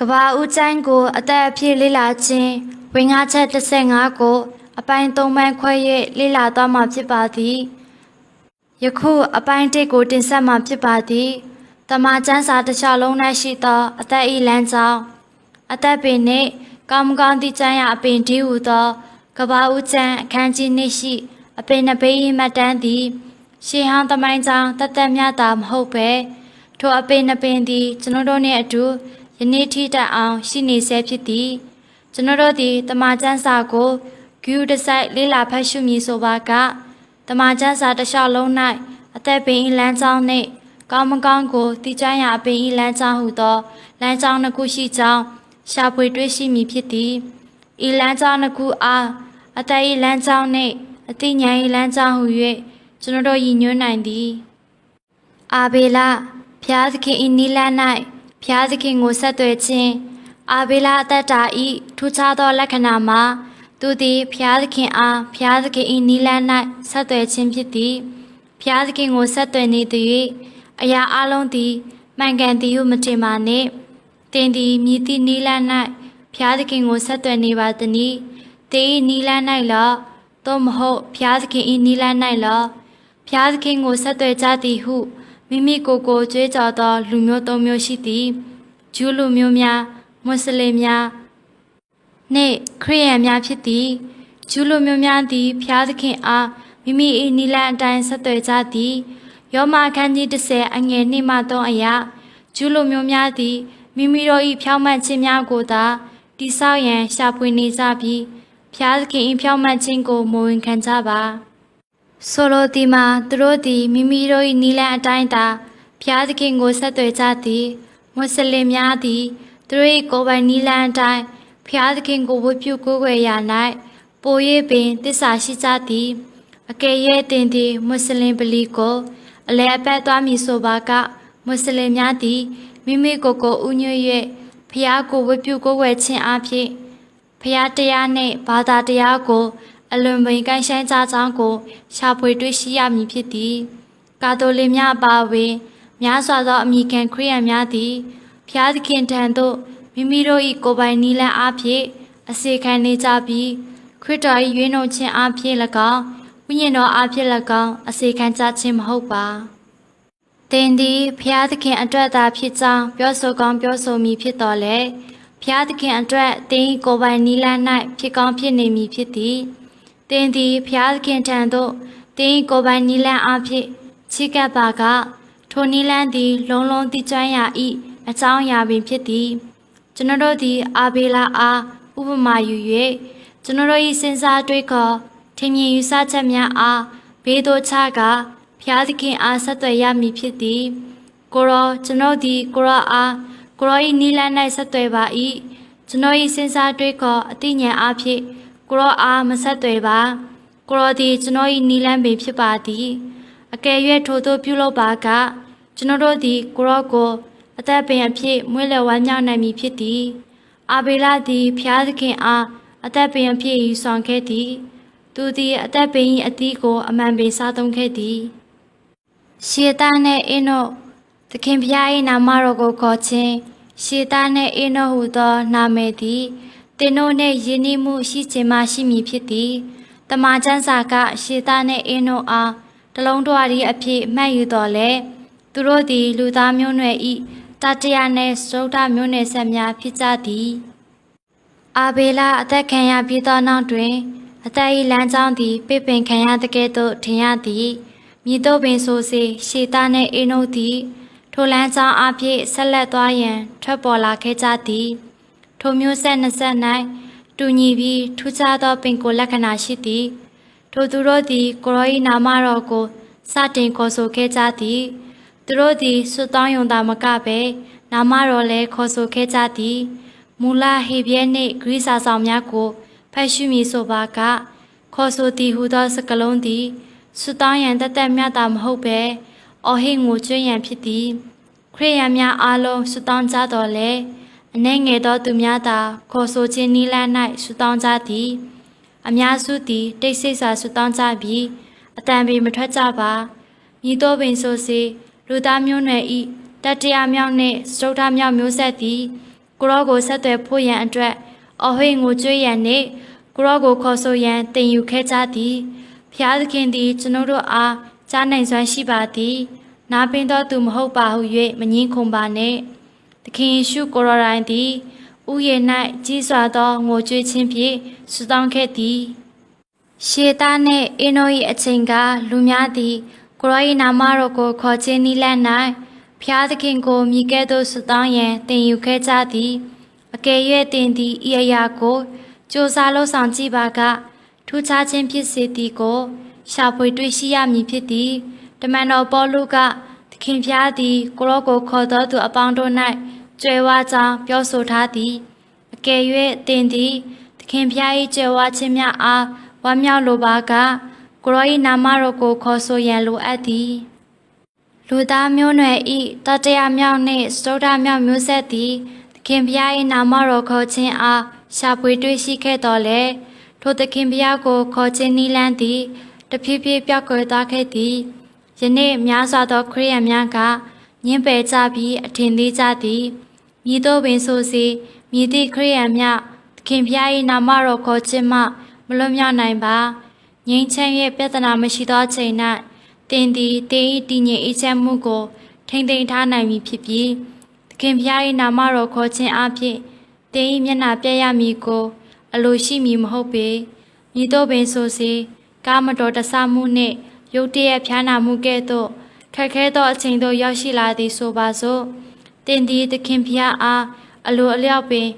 ကဘာဦးကျိုင်းကိုအသက်အပြည့်လေးလာခြင်းဝင်ငါချက်35ကိုအပိုင်း3ပိုင်းခွဲ၍လေးလာသွားမှာဖြစ်ပါသည်ယခုအပိုင်း1ကိုတင်ဆက်မှာဖြစ်ပါသည်တမန်ကျမ်းစာတစ်လျှောက်လုံး၌ရှိသောအသက်၏လမ်းကြောင်းအသက်ပင်နှင့်ကောင်းမကောင်းသည့်ကျမ်းရာအပင်ဒီဟုသောကဘာဦးကျမ်းအခန်းကြီးနှင့်ရှိအပင်နှစ်ပေ၏မှတ်တမ်းသည်ရှေးဟောင်းသမိုင်းကြောင်းတသက်များသာမဟုတ်ပဲထိုအပင်နှစ်ပင်သည်ကျွန်တော်တို့နှင့်အတူယနေ့ထိတိုင်အောင်ရှိနေဆဲဖြစ်သည်ကျွန်တော်တို့သည်တမန်ကျမ်းစာကိုဂရုတစိုက်လေးလာဖတ်ရှုမည်ဆိုပါကတမန်ကျမ်းစာတစ်လျှောက်လုံး၌အသက်ပင်၏လမ်းကြောင်းနှင့်ကောင်းမကောင်းကိုသိကျမ်းရာအပင်၏လမ်းကြောင်းဟုသောလမ်းကြောင်းနှစ်ခုရှိကြောင်းရှာဖွေတွေ့ရှိမည်ဖြစ်သည်ဤလမ်းကြောင်းနှစ်ခုအားအသက်၏လမ်းကြောင်းနှင့်အသိဉာဏ်၏လမ်းကြောင်းဟု၍ကျွန်တော်တို့ရည်ညွှန်းနိုင်သည်အာဘေလဖျားသခင်၏နိလန်း၌ဖျားသခင်ကိုဆက်သွယ်ခြင်းအာဘေလအသက်တာ၏ထူးခြားသောလက္ခဏာမှာသူသည်ဖျားသခင်အားဖျားသခင်၏နိလန်း၌ဆက်သွယ်ခြင်းဖြစ်သည်ဖျားသခင်ကိုဆက်သွယ်နေသည်၍အရာအလုံးသည်မှန်ကန်သည်ဟုမထင်ပါနှင့်တင်သည်မြည်သည့်နိလန်း၌ဖျားသခင်ကိုဆက်သွယ်နေပါသည်။တေ၏နိလန်း၌လောသို့မဟုတ်ဖျားသခင်၏နိလန်း၌လောဖျားသခင်ကိုဆက်သွယ်ကြသည်ဟုမိမိကိုယ်ကိုကြွေးကြော်သောလူမျိုးသုံးမျိုးရှိသည်ဂျူးလူမျိုးများမွတ်စလင်များနှင့်ခရစ်ယာန်များဖြစ်သည်ဂျူးလူမျိုးများသည်ဖျားသခင်အားမိမိ၏နိလန်းအတိုင်းဆက်သွယ်ကြသည်ယောမအခန်းကြီး10အငယ်2မှ3အရာဂျူးလူမျိုးများသည်မိမိတို့၏ဖြောင့်မတ်ခြင်းများကိုသာတိဆောက်ရန်ရှာဖွေနေကြပြီးဖျားသခင်၏ဖြောင့်မတ်ခြင်းကိုမဝင်ခံကြပါဆိုလိုသည်မှာသူတို့သည်မိမိတို့၏နိလန်းအတိုင်းသာဖျားသခင်ကိုဆက်သွယ်ကြသည်မွတ်စလင်များသည်သူတို့၏ကိုယ်ပိုင်နိလန်းအတိုင်းဖျားသခင်ကိုဝတ်ပြုကိုးကွယ်ရာ၌ပို၍ပင်သစ္စာရှိကြသည်အကယ်၍တင်သည်မွတ်စလင်ပလီကိုအလဲအပတ်သွားမည်ဆိုပါကမွတ်စလင်များသည်မိမိကိုယ်ကိုဥညွှတ်၍ဖျားကိုဝတ်ပြုကိုးကွယ်ခြင်းအပြင်ဖျားတရားနှင့်ဘာသာတရားကိုအလွန်ပင်ကိုင်းဆိုင်ကြကြောင်းကိုရှာဖွေတွေ့ရှိရမည်ဖြစ်သည်ကာတိုလစ်များအပါအဝင်များစွာသောအမိခံခရစ်ယာန်များသည်ဖျားသခင်ထံသို့မိမိတို့၏ကိုယ်ပိုင်နိလန်းအဖြစ်အစေခံနေကြပြီးခရစ်တော်၏ရွေးနှုတ်ခြင်းအဖြစ်၎င်းဝိညာဉ်တော်အဖြစ်၎င်းအစေခံကြခြင်းမဟုတ်ပါသင်သည်ဖျားသခင်အတွက်သာဖြစ်ကြောင်းပြောဆိုကောင်းပြောဆိုမည်ဖြစ်တော်လေဖျားသခင်အတွက်သင်၏ကိုယ်ပိုင်နိလန်း၌ဖြစ်ကောင်းဖြစ်နေမည်ဖြစ်သည်သင်သည်ဖျားသခင်ထံသို့သင်၏ကိုယ်ပိုင်နိလန်းအဖြစ်ချီးကပ်ပါကထိုနိလန်းသည်လုံးလုံးသိကျွမ်းရာ၏အကြောင်းအရာပင်ဖြစ်သည်ကျွန်တော်တို့သည်အာဘေလအားဥပမာယူ၍ကျွန်တော်တို့၏စဉ်းစားတွေးခေါ်ထင်မြင်ယူဆချက်များအားဘေးသို့ချကဖျားသခင်အားဆက်သွယ်ရမည်ဖြစ်သည်ကိုရောကျွန်တော်သည်ကိုရောအားကိုရော၏နိလန်း၌ဆက်သွယ်ပါ၏ကျွန်တော်၏စဉ်းစားတွေးခေါ်အသိဉာဏ်အဖြစ်ကိုရောအားမဆက်သွယ်ပါကိုရောသည်ကျွန်တော်၏နိလန်းပင်ဖြစ်ပါသည်အကယ်၍ထိုသို့ပြုလုပ်ပါကကျွန်တော်တို့သည်ကိုရောကိုအသက်ပင်အဖြစ်မွေးလည်ဝမ်းမြောက်နိုင်မည်ဖြစ်သည်အာဘေလသည်ဖျားသခင်အားအသက်ပင်အဖြစ်ယူဆောင်ခဲ့သည်သူသည်အသက်ပင်၏အသီးကိုအမှန်ပင်စားသုံးခဲ့သည်ရှေသားနှင့်အင်းတို့သခင်ဖျား၏နာမတော်ကိုခေါ်ခြင်းရှေသားနှင့်အင်းတို့ဟူသောနာမည်သည်သင်တို့နှင့်ယဉ်ကျေးမှုရှိခြင်းမှရှိမည်ဖြစ်သည်တမန်ကျမ်းစာကရှေသားနှင့်အင်းတို့အားတလုံးတော်ရီအဖြစ်မှတ်ယူတော်လဲသူတို့သည်လူသားမျိုးနွယ်၏တတိယနှင့်စတုတ္ထမျိုးနွယ်ဆက်များဖြစ်ကြသည်အာဘေလအသက်ခံရပြီးသောနောက်တွင်အသက်၏လမ်းကြောင်းသည်ပြပင်ခံရတဲ့ကဲ့သို့ထင်ရသည်မြည်တို့ပင်ဆိုစေရှေသားနှင့်အင်းတို့သည်ထိုလမ်းကြောင်းအဖြစ်ဆက်လက်သွားရန်ထွက်ပေါ်လာခဲ့ကြသည်ထိုမျိုးဆက်20၌တူညီပြီးထူးခြားသောပင်ကိုယ်လက္ခဏာရှိသည်ထိုသူတို့သည်ကိုရော၏နာမတော်ကိုစတင်ခေါ်ဆိုခဲ့ကြသည်သူတို့သည်စွတ်တောင်းယုံသာမကပဲနာမတော်လည်းခေါ်ဆိုခဲ့ကြသည်မူလဟေဗြဲနှင့်ဂရိစာဆောင်များကိုဖတ်ရှုမည်ဆိုပါကခေါ်ဆိုသည်ဟူသောစကားလုံးသည်စွတ်တောင်းရန်တသက်မြတ်တာမဟုတ်ပဲအော်ဟစ်ငိုကြွရန်ဖြစ်သည်ခရစ်ယာန်များအားလုံးစွတ်တောင်းကြတော်လဲအနှဲငယ်သောသူများသာခေါ်ဆိုခြင်းနိလန်း၌စွတ်တောင်းကြသည်အများစုသည်တိတ်ဆိတ်စွာစွတ်တောင်းကြပြီးအတန်ပင်မထွက်ကြပါညီတော်ပင်ဆိုစေလူသားမျိုးနွယ်ဤတတိယမြောက်နှင့်စတုတ္ထမြောက်မျိုးဆက်သည် ကိုရောကိုဆက်သွယ်ဖို့ရန်အတွက်အဟွေငိုကြွေးရန်နှင့်ကိုရောကိုခေါ်ဆိုရန်တင်ယူခဲ့ကြသည်ဖျားသခင်သည်ကျွန်ုပ်တို့အားကြားနိုင်စွမ်းရှိပါသည်နာပင်သောသူမဟုတ်ပါဟု၍မငင်းခုန်ပါနှင့်သခင်ယေရှုကိုရောတိုင်းသည်ဥယျာဉ်၌ကြီးစွာသောငိုကြွေးခြင်းဖြင့်ဆုတောင်းခဲ့သည်ရှေသားနှင့်အင်းတို့၏အချိန်ကလူများသည်ကိုရော၏နာမတော်ကိုခေါ်ခြင်းနိလန့်၌ဖျားသခင်ကိုမြည်ကဲ့သို့ဆုတောင်းရန်တင်ယူခဲ့ကြသည်အကယ်၍တင်သည်ဤအရာကိုစ조사လုပ်ဆောင်ကြည့်ပါကထူးခြားခြင်းဖြစ်စေသည်ကိုရှာဖွေတွေ့ရှိရမည်ဖြစ်သည်တမန်တော်ပေါလုကသခင်ဖျားသည်ကိုရောကိုခေါ်တော်သူအပေါင်းတို့၌ကြွယ်ဝကြောင်းပြောဆိုထားသည်အကယ်၍တင်သည်သခင်ဖျား၏ကြွယ်ဝခြင်းများအားဝမ်းမြောက်လိုပါကကိုရော၏နာမတော်ကိုခေါ်ဆိုရန်လိုအပ်သည်လူသားမျိုးနွယ်ဤတတရားမြောက်နှင့်စတုဒ္ဓမြောက်မျိုးဆက်သည်သခင်ဖျား၏နာမတော်ခေါ်ခြင်းအားရှာဖွေတွေ့ရှိခဲ့တော်လဲထိုသခင်ဖျားကိုခေါ်ခြင်းနိလန်းသည်တဖြည်းဖြည်းပြောက်ကွယ်သွားခဲ့သည်ယနေ့များစွာသောခရိယန်များကညှင်းပယ်ကြပြီးအထင်သေးကြသည်မြည်သောပင်ဆိုစီမြည်သည့်ခရိယန်များသခင်ဖျား၏နာမတော်ခေါ်ခြင်းမှမလွတ်မြောက်နိုင်ပါငြိမ်းချမ်း၍ပြဿနာမရှိသောချိန်၌တင်သည်တင်၏တည်ငြိမ်အေးချမ်းမှုကိုထိမ့်သိမ်းထားနိုင်မည်ဖြစ်ပြီးသခင်ဖျား၏နာမတော်ခေါ်ခြင်းအပြင်တင်၏မျက်နှာပြည့်ရမည်ကိုအလိုရှိမည်မဟုတ်ပေမြည်သောပင်ဆိုစီကာမတော်တဆမှုနှင့်ရုတ်တရက်ဖျားနာမှုကဲ့သို့ခက်ခဲသောအချိန်သို့ရောက်ရှိလာသည်ဆိုပါစို့တင်သည်သခင်ဖျားအားအလိုအလျောက်ပင်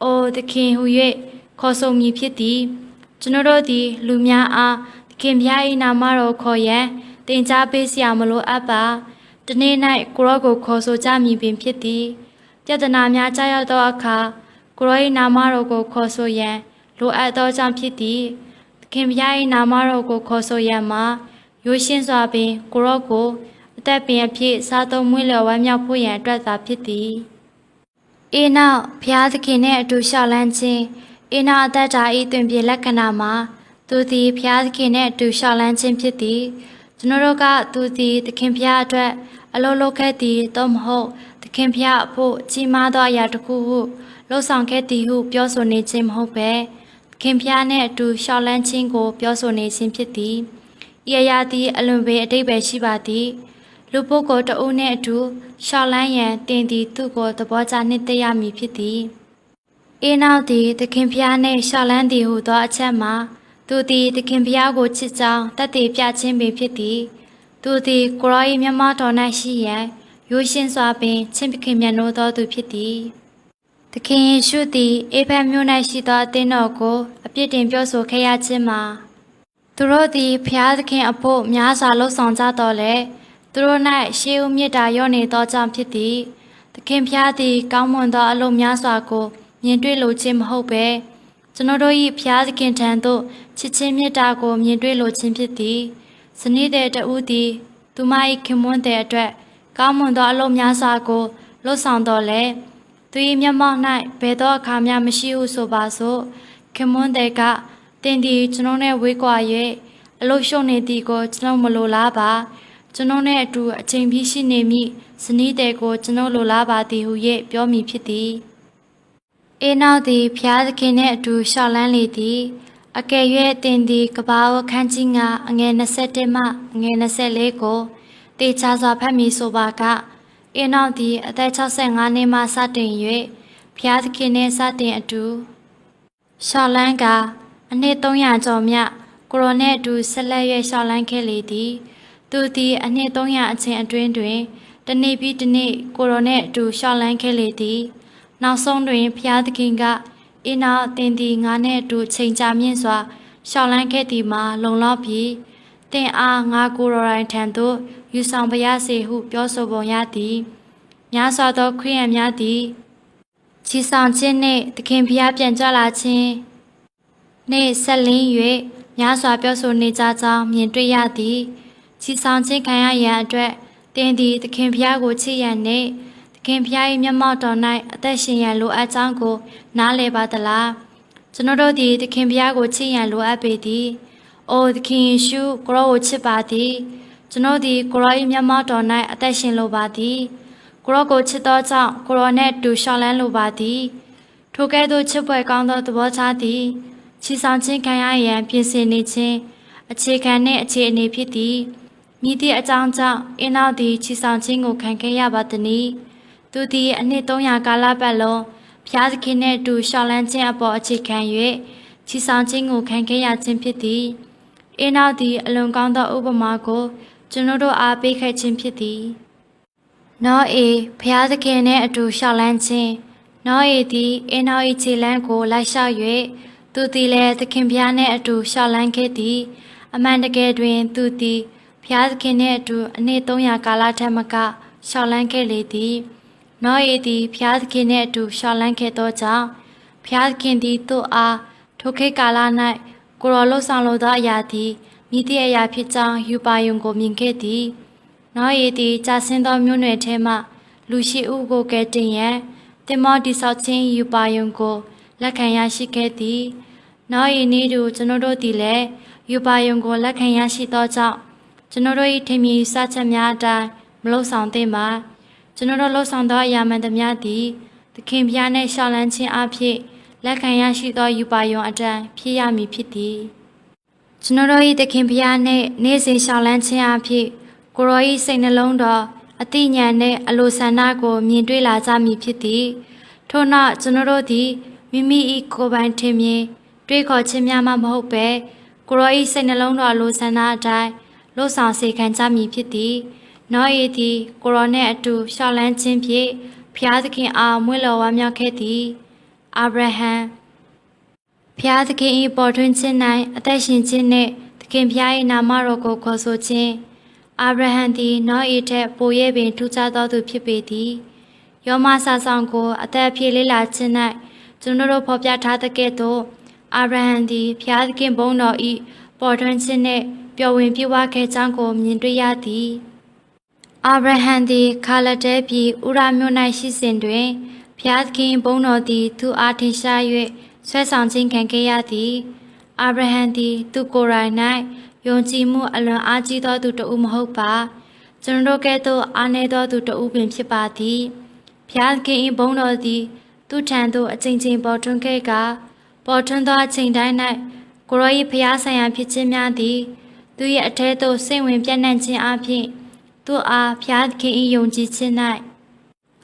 အိုသခင်ဟု၍ခေါ်ဆိုမည်ဖြစ်သည်ကျွန်ုပ်တို့သည်လူများအားသခင်ဖျား၏နာမတော်ခေါ်ရန်တင်ကြားပေးเสียမလိုအပ်ပါတနေ့၌ကိုရောကိုခေါ်ဆိုကြမည်ပင်ဖြစ်သည်ပြဿနာများကြားရောက်သောအခါကိုရော၏နာမတော်ကိုခေါ်ဆိုရန်လိုအပ်သောကြောင့်ဖြစ်သည်သခင်ဖျား၏နာမတော်ကိုခေါ်ဆိုရန်မှာရိုးရှင်းစွာပင်ကိုရောကိုအသက်ပင်အဖြစ်စားသုံးမွေးလျော်ဝမ်းမြောက်ဖို့ရန်အတွက်သာဖြစ်သည်အေနောက်ဖျားသခင်နှင့်အတူလျှောက်လန်းခြင်းအေနောက်အသက်တာ၏တွင်ပြေလက္ခဏာမှာသူသည်ဖျားသခင်နှင့်အတူလျှောက်လန်းခြင်းဖြစ်သည်ကျွန်တော်တို့ကသူသည်သခင်ဖျားအတွက်အလုံးလုံးခဲ့သည်သို့မဟုတ်သခင်ဖျားအဖို့ကြီးမားသောအရာတစ်ခုဟုလှုပ်ဆောင်ခဲ့သည်ဟုပြောဆိုနေခြင်းမဟုတ်ပဲသခင်ဖျားနှင့်အတူလျှောက်လန်းခြင်းကိုပြောဆိုနေခြင်းဖြစ်သည်ဤအရာသည်အလွန်ပေအတိတ်ပဲရှိပါသည်လူပုဂ္ဂိုလ်တဦးနှင့်အတူလျှောက်လန်းရန်တင်သည်သူကိုသဘောကျနှစ်သက်ရမည်ဖြစ်သည်အေနောက်သည်သခင်ဖျားနှင့်လျှောက်လန်းသည်ဟုသောအချက်မှာသူသည်သခင်ဖျားကိုချစ်ကြောင်းတတ်သိပြခြင်းပင်ဖြစ်သည်သူသည်ကိုရော၏မျက်မှောက်တော်၌ရှိရန်ရိုးရှင်းစွာပင်ချစ်ခင်မြတ်နိုးသောသူဖြစ်သည်သခင်ယေရှုသည်အေဖက်မြို့၌ရှိသောအသင်းတော်ကိုအပြစ်တင်ပြောဆိုခဲ့ရခြင်းမှာသူတို့သည်ဖျားသခင်အဖို့များစွာလှုပ်ဆောင်ကြတော်လဲသူတို့၌ရှေးဦးမြတ်တာရော့နေသောကြောင့်ဖြစ်သည်သခင်ဖျားသည်ကောင်းမွန်သောအလုပ်များစွာကိုမြင်တွေ့လိုခြင်းမဟုတ်ပဲကျွန်တော်တို့၏ဖျားသခင်ထံသို့ချစ်ချင်းမြတ်တာကိုမြင်တွေ့လိုခြင်းဖြစ်သည်ဇနီးတဲ့တဦးသည်သူမ၏ခင်မွန်းတဲ့အတွက်ကောင်းမွန်သောအလုပ်များစွာကိုလှုပ်ဆောင်တော်လဲသူ၏မျက်မှောက်၌ဘယ်သောအခါမျှမရှိဟုဆိုပါစို့ခင်မွန်းတဲ့ကတင်သည်ကျွန်တော်နဲ့ဝေးကွာ၍အလုပ်ရှုံနေသည်ကိုကျွန်တော်မလိုလားပါကျွန်တော်နဲ့အတူအချိန်ပြည့်ရှိနေမိဇနီးတဲ့ကိုကျွန်တော်လိုလားပါသည်ဟု၍ပြောမိဖြစ်သည်အေနောက်သည်ဖျားသခင်နှင့်အတူလျှောက်လန်းလေသည်အကယ်၍တင်သည်ကဘာဝခန်းကြီးငါအငယ်21မှအငယ်24ကိုတေချာစွာဖတ်မိဆိုပါကအေနောက်သည်အသက်65နှစ်မှစတင်၍ဖျားသခင်နှင့်စတင်အတူလျှောက်လန်းကအနှစ်300ကျော်မြကိုရိုနဲ့အတူဆက်လက်၍လျှောက်လန်းခဲ့လေသည်သူသည်အနှစ်300အချိန်အတွင်းတွင်တနေ့ပြီးတနေ့ကိုရိုနဲ့အတူလျှောက်လန်းခဲ့လေသည်နောက်ဆုံးတွင်ဖျားသခင်ကအေနောက်တင်သည်ငါနှင့်အတူချိန်ကြာမြင့်စွာလျှောက်လန်းခဲ့သည်မှာလုံလောက်ပြီးတင်အားငါကိုရိုရိုင်းထံသို့ယူဆောင်ပါရစေဟုပြောဆိုပုံရသည်များစွာသောခရိယန်များသည်ချီဆောင်ခြင်းနှင့်သခင်ဖျားပြန်ကြွလာခြင်းနှင့်ဆက်လင်း၍များစွာပြောဆိုနေကြကြောင်းမြင်တွေ့ရသည်ချီဆောင်ခြင်းခံရရန်အတွက်တင်သည်သခင်ဖျားကိုချစ်ရန်နှင့်သခင်ဖျား၏မျက်မှောက်တော်၌အသက်ရှင်ရန်လိုအပ်ကြောင်းကိုနားလည်ပါသလားကျွန်တော်တို့သည်သခင်ဖျားကိုချစ်ရန်လိုအပ်ပေသည်အိုသခင်ယေရှုကိုရောကိုချစ်ပါသည်ကျွန်တော်သည်ကိုရော၏မျက်မှောက်တော်၌အသက်ရှင်လိုပါသည် ကိုရောကိုချစ်သောကြောင့်ကိုရောနှင့်အတူရှောက်လန်းလိုပါသည်ထိုကဲ့သို့ချစ်ပွဲကောင်းသောသဘောချသည်ချီဆောင်ခြင်းခံရရန်ပြင်ဆင်နေခြင်းအခြေခံနှင့်အခြေအနေဖြစ်သည်မြည်သည့်အကြောင်းကြောင့်အင်းနောက်သည်ချီဆောင်ခြင်းကိုခံခဲ့ရပါသည်။သူသည်အနှစ်300ကာလပတ်လုံးဖျားသခင်နှင့်အတူရှောက်လန်းခြင်းအပေါ်အခြေခံ၍ချီဆောင်ခြင်းကိုခံခဲ့ရခြင်းဖြစ်သည်။အင်းနောက်သည်အလွန်ကောင်းသောဥပမာကိုကျွန်ုပ်တို့အားပေးခဲ့ခြင်းဖြစ်သည်။နောအေဖျားသခင်နှင့်အတူရှောက်လန်းခြင်းနောအေသည်အင်းနောက်၏ခြေလမ်းကိုလိုက်လျှောက်၍သူသည်လည်းသခင်ဖျားနှင့်အတူရှောက်လန်းခဲ့သည်။အမှန်တကယ်တွင်သူသည်ဖျားသခင်နှင့်အတူအနှစ်300ကာလထက်မကရှောက်လန်းခဲ့လေသည်။နောအေသည်ဖျားသခင်နှင့်အတူရှောက်လန်းခဲ့သောကြောင့်ဖျားသခင်သည်သူ့အားထိုခေတ်ကာလ၌ကိုရောလှုပ်ဆောင်လိုသောအရာသည်မြည်သည့်အရာဖြစ်ကြောင်းယူပါယုံကိုမြင်ခဲ့သည်။နောအေသည်ကြာဆင်းသောမြို့နယ်ထဲမှလူရှိဦးကိုကယ်တင်ရန်တင်မောတိဆောက်ခြင်းယူပါယုံကိုလက်ခံရရှိခဲ့သည်။နောအေနည်းတူကျွန်ုပ်တို့သည်လည်းယူပါယုံကိုလက်ခံရရှိသောကြောင့်ကျွန်ုပ်တို့၏ထင်မြင်စချက်များအတိုင်းမလှုပ်ဆောင်သင့်ပါကျွန်ုပ်တို့လှုပ်ဆောင်သောအရာမှန်သမျှသည်သခင်ဖျားနှင့်ရှောက်လန်းခြင်းအဖြစ်လက်ခံရရှိသောယူပါယုံအတိုင်းဖြစ်ရမည်ဖြစ်သည်ကျွန်ုပ်တို့၏သခင်ဖျားနှင့်နေ့စဉ်ရှောက်လန်းခြင်းအဖြစ်ကိုရော၏စိတ်နှလုံးတော်အသိဉာဏ်နှင့်အလိုဆန္ဒကိုမြင်တွေ့လာကြမည်ဖြစ်သည်ထို့နောက်ကျွန်ုပ်တို့သည်မိမိ၏ကိုယ်ပိုင်ထင်မြင်တွေးခေါ်ခြင်းများမှမဟုတ်ပဲကိုရော၏စိတ်နှလုံးတော်အလိုဆန္ဒအတိုင်းလှုပ်ဆောင်စေခံကြမည်ဖြစ်သည်နောအေသည်ကိုရောနှင့်အတူရှောက်လန်းခြင်းဖြင့်ဖျားသခင်အားမွေးလော်ဝမ်းမြောက်ခဲ့သည်အာဗြဟံဖျားသခင်၏ပေါ်ထွန်းခြင်း၌အသက်ရှင်ခြင်းနှင့်သခင်ဖျား၏နာမတော်ကိုခေါ်ဆိုခြင်းအာဗြဟံသည်နောအေထက်ပို၍ပင်ထူးခြားသောသူဖြစ်ပေသည်ယောမစာဆောင်ကိုအသက်အဖြစ်လေ့လာခြင်း၌ကျွန်တော်တို့ဖော်ပြထားသကဲ့သို့အာဗြဟံသည်ဖျားသခင်ဘုန်းတော်၏ပေါ်ထွန်းခြင်းနှင့်ပျော်ဝင်ပြည့်ဝခဲ့ကြောင်းကိုမြင်တွေ့ရသည်အာဗြဟံသည်ခါလတဲပြည်ဥရမြို့၌ရှိစဉ်တွင်ဖျားသခင်ဘုန်းတော်သည်သူအားထင်ရှား၍ဆွဲဆောင်ခြင်းခံခဲ့ရသည်အာဗြဟံသည်သူကိုယ်တိုင်၌ယုံကြည်မှုအလွန်အားကြီးသောသူတဦးမဟုတ်ပါကျွန်တော်တို့ကဲ့သို့အားနည်းသောသူတဦးပင်ဖြစ်ပါသည်ဖျားသခင်၏ဘုန်းတော်သည်သူထံသို့အချိန်ချင်းပေါ်ထွန်းခဲ့ကပေါ်ထွန်းသောအချိန်တိုင်း၌ကိုရော၏ဖျားဆိုင်ရာဖြစ်ခြင်းများသည်သူ၏အထဲသို့စိတ်ဝင်ပြန့်နှံ့ခြင်းအပြင်သူအားဖျားသခင်၏ယုံကြည်ခြင်း၌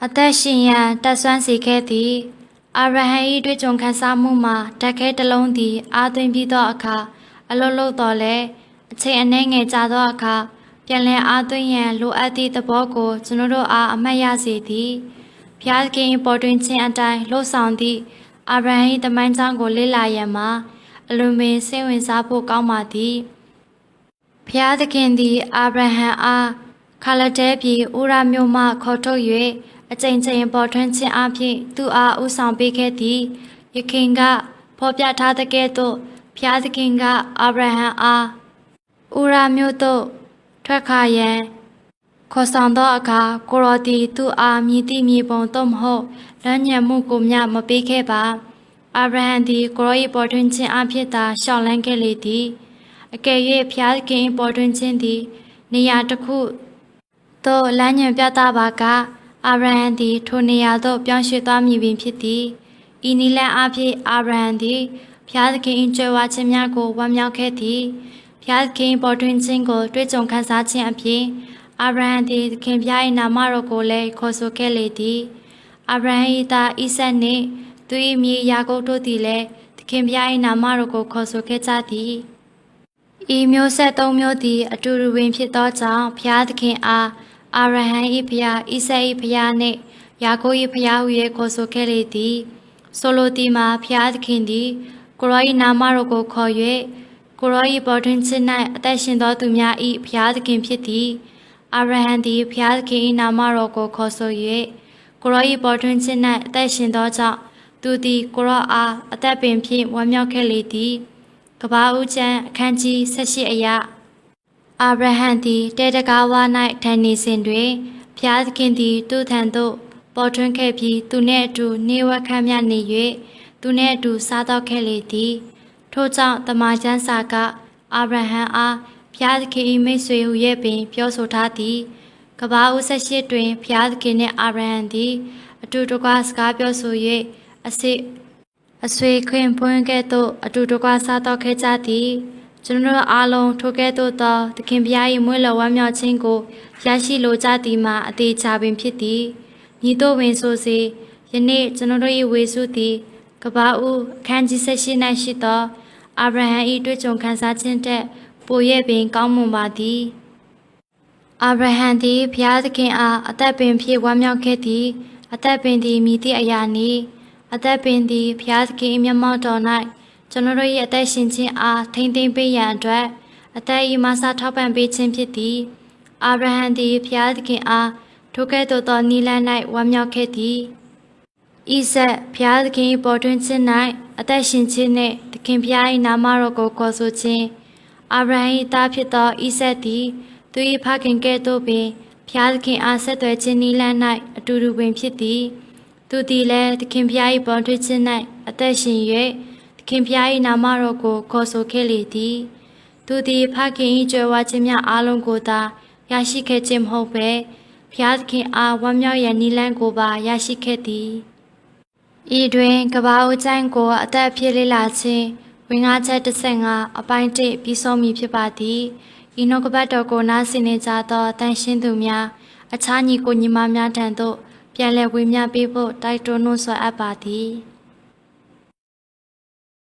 အသက်ရှင်ရန်တက်ဆွမ်းစေခဲ့သည်အာဗြဟံ၏တွေ့ကြုံခံစားမှုမှာဓာတ်ခဲတစ်လုံးသည်အားသွင်းပြီးသောအခါအလုလုတော်လဲအချိန်အနည်းငယ်ကြာသောအခါပြန်လည်အားသွင်းရန်လိုအပ်သည့်သဘောကိုကျွန်တော်တို့အားအမှတ်ရစေသည်ဖျားသခင်၏ပေါ်တွင်ခြင်းအတိုင်းလှုပ်ဆောင်သည့်အာဗြဟံ၏တမန်ကြောင့်ကိုလေ့လာရန်မှာအလွန်ပင်စိတ်ဝင်စားဖို့ကောင်းပါသည်ဖျားသခင်သည်အာဗြဟံအားခါလတဲပြည်ဥရမြို့မှခေါ်ထုတ်၍အကြိမ်ကြိမ်ပေါ်ထွန်းခြင်းအပြင်သူအားဥဆောင်ပေးခဲ့သည်ယခင်ကဖော်ပြထားသကဲ့သို့ဖျားသခင်ကအာဗြဟံအားဥရမြို့သို့ထွက်ခါရန်ခေါ်ဆောင်သောအခါကိုရောသည်သူအားမြည်သည့်မြေပုံသို့မဟုတ်လမ်းညွှန်မှုကိုမျှမပေးခဲ့ပါအာဗြဟံသည်ကိုရော၏ပေါ်ထွန်းခြင်းအဖြစ်သာရှောက်လန်းခဲ့လေသည်အကယ်၍ဖျားသခင်၏ပေါ်ထွန်းခြင်းသည်နေရာတစ်ခုသို့လမ်းညွှန်ပြသပါကအာဗြဟံသည်ထိုနေရာသို့ပြောင်းရွှေ့သွားမည်ပင်ဖြစ်သည်ဤနည်းလမ်းအဖြစ်အာဗြဟံသည်ဖျားသခင်၏ကြွယ်ဝခြင်းများကိုဝမ်းမြောက်ခဲ့သည်ဖျားသခင်ပေါ်ထွန်းခြင်းကိုတွေ့ကြုံခံစားခြင်းအပြင်အာဗြဟံသည်သခင်ဖျား၏နာမတော်ကိုလည်းခေါ်ဆိုခဲ့လေသည်အာဗြဟံ၏သားဣဆက်နှင့်သူ၏မြေယာကုပ်တို့သည်လည်းသခင်ဖျား၏နာမတော်ကိုခေါ်ဆိုခဲ့ကြသည်ဤမျိုးဆက်သုံးမျိုးသည်အတူတူပင်ဖြစ်သောကြောင့်ဖျားသခင်အားအာဗြဟံ၏ဖျားဣဆက်၏ဖျားနှင့်ယာကုပ်၏ဖျားဟု၍ခေါ်ဆိုခဲ့လေသည်ဆိုလိုသည်မှာဖျားသခင်သည်ကိုရော၏နာမတော်ကိုခေါ်၍ကိုရော၏ပေါ်ထွန်းခြင်း၌အသက်ရှင်သောသူများ၏ဖျားသခင်ဖြစ်သည်အာဗြဟံသည်ဖျားသခင်၏နာမတော်ကိုခေါ်ဆို၍ကိုရော၏ပေါ်ထွန်းခြင်း၌အသက်ရှင်သောကြောင့်သူသည်ကိုရောအားအသက်ပင်ဖြင့်ဝမ်းမြောက်ခဲ့လေသည်ကပ္ပဦးကျမ်းအခန်းကြီး18အရာအာဗြဟံသည်တဲတကားဝါ၌ထိုင်နေစဉ်တွင်ဖျားသခင်သည်သူ့ထံသို့ပေါ်ထွန်းခဲ့ပြီးသူနှင့်အတူနေဝခမ်းမြနေ၍သူနှင့်အတူစားသောက်ခဲ့လေသည်ထို့ကြောင့်တမန်ကျမ်းစာကအာဗြဟံအားဖျားသခင်၏မိတ်ဆွေဟု၍ပင်ပြောဆိုထားသည် ကဘာဦးဆက်ရှိတွင်ဖျားသခင်နှင့်အာဗြဟံသည်အတူတကွစကားပြောဆို၍အဆွေခွင်ပွင့်ကဲ့သို့အတူတကွစားတော့ခဲ့ကြသည်ကျွန်တော်အားလုံးထိုကဲ့သို့သောသခင်ဖျား၏မွေးလဝမ်းမြောက်ခြင်းကိုရရှိလိုကြသည်မှာအသေးချပင်ဖြစ်သည်ညီတို့ဝင်ဆိုစေယနေ့ကျွန်တော်၏ဝေစုသည်ကဘာဦးအခန်းကြီး18၌ရှိသောအာဗြဟံ၏တွေ့ကြုံခံစားခြင်းတဲ့ပိုရဲ့ပင်ကောင်းမွန်ပါသည်အာဗြဟံသည်ဘုရားသခင်အားအသက်ပင်ဖြင့်ဝမ်းမြောက်ခဲ့သည်အသက်ပင်သည်မိသည့်အရာနည်းအသက်ပင်သည်ဘုရားသခင်၏မျက်မှောက်တော်၌ကျွန်တော်၏အသက်ရှင်ခြင်းအားထိမ့်သိမ်းပေးရန်အတွက်အသက်၏မဆာထောက်ပံ့ပေးခြင်းဖြစ်သည်အာဗြဟံသည်ဘုရားသခင်အားထိုကဲ့သို့သောနိလန်း၌ဝမ်းမြောက်ခဲ့သည်ဣဇက်ဘုရားသခင်၏ပေါ်တွင်ခြင်း၌အသက်ရှင်ခြင်းနှင့်သခင်ဘုရား၏နာမတော်ကိုခေါ်ဆိုခြင်းအာဗြဟံ၏သားဖြစ်သောဣဇက်သည်သူ၏ဖခင်ကဲ့သို့ပင်ဘုရားသခင်အားဆက်သွယ်ခြင်းနိလန်း၌အတူတူပင်ဖြစ်သည်သူသည်လည်းသခင်ဘုရား၏ပေါ်တွင်ခြင်း၌အသက်ရှင်၍သခင်ဘုရား၏နာမတော်ကိုခေါ်ဆိုခဲ့လေသည်သူသည်ဖခင်၏ကြွယ်ဝခြင်းများအားလုံးကိုသာရရှိခဲ့ခြင်းမဟုတ်ပဲဘုရားသခင်အားဝမ်းမြောက်ရန်နိလန်းကိုပါရရှိခဲ့သည်ဤတွင်ကဘာဦးကျိုင်းကိုအသက်ဖြစ်လေ့လာခြင်းဝင်ငါချက်15အပိုင်း1ပြီးဆုံးမည်ဖြစ်ပါသည်ဤနှုတ်ကပတ်တော်ကိုနားဆင်နေကြသောတန်ရှင်းသူများအခြားညီကိုညီမများထံသို့ပြန်လည်ဝေမျှပေးဖို့တိုက်တွန်းနှိုးဆော်အပ်ပါသည်